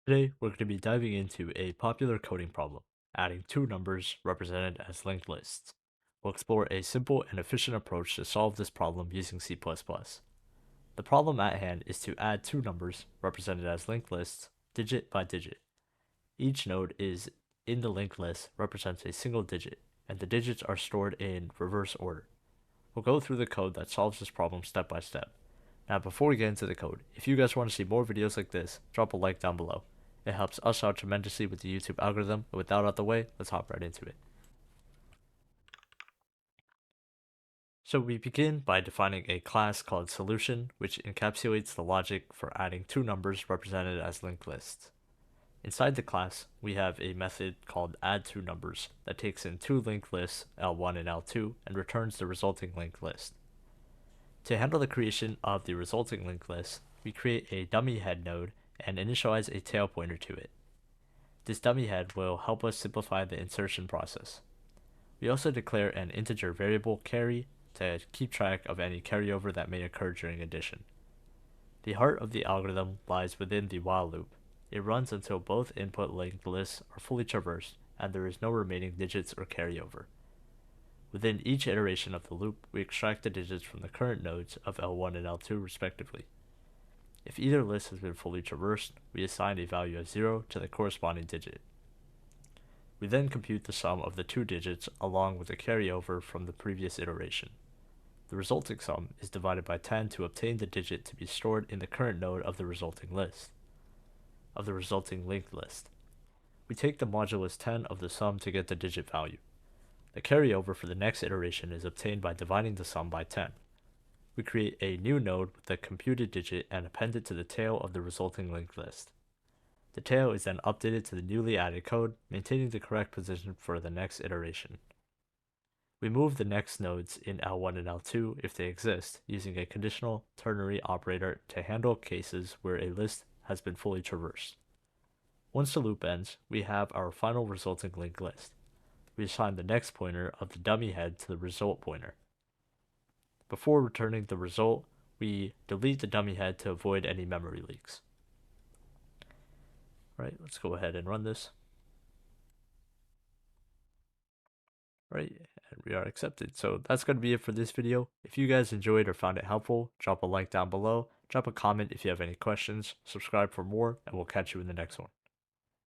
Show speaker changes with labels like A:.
A: Today, we're going to be diving into a popular coding problem, adding two numbers represented as linked lists. We'll explore a simple and efficient approach to solve this problem using C++. The problem at hand is to add two numbers represented as linked lists, digit by digit. Each node is in the linked list represents a single digit, and the digits are stored in reverse order. We'll go through the code that solves this problem step by step. Now, before we get into the code, if you guys want to see more videos like this, drop a like down below. It helps us out tremendously with the YouTube algorithm. And with that out of the way, let's hop right into it. So we begin by defining a class called solution, which encapsulates the logic for adding two numbers represented as linked lists. Inside the class, we have a method called addTwoNumbers that takes in two linked lists, L1 and L2, and returns the resulting linked list. To handle the creation of the resulting linked list, we create a dummy head node and initialize a tail pointer to it. This dummy head will help us simplify the insertion process. We also declare an integer variable carry to keep track of any carryover that may occur during addition. The heart of the algorithm lies within the while loop. It runs until both input linked lists are fully traversed and there is no remaining digits or carryover. Within each iteration of the loop, we extract the digits from the current nodes of L1 and L2 respectively. If either list has been fully traversed, we assign a value of 0 to the corresponding digit. We then compute the sum of the two digits along with the carryover from the previous iteration. The resulting sum is divided by 10 to obtain the digit to be stored in the current node of the resulting linked list. We take the modulus 10 of the sum to get the digit value. The carryover for the next iteration is obtained by dividing the sum by 10. We create a new node with the computed digit and append it to the tail of the resulting linked list. The tail is then updated to the newly added code, maintaining the correct position for the next iteration. We move the next nodes in L1 and L2 if they exist, using a conditional ternary operator to handle cases where a list has been fully traversed. Once the loop ends, we have our final resulting linked list. We assign the next pointer of the dummy head to the result pointer. Before returning the result, we delete the dummy head to avoid any memory leaks. Right, let's go ahead and run this. Right, and we are accepted. So that's going to be it for this video. If you guys enjoyed or found it helpful, drop a like down below, drop a comment if you have any questions, subscribe for more, and we'll catch you in the next one.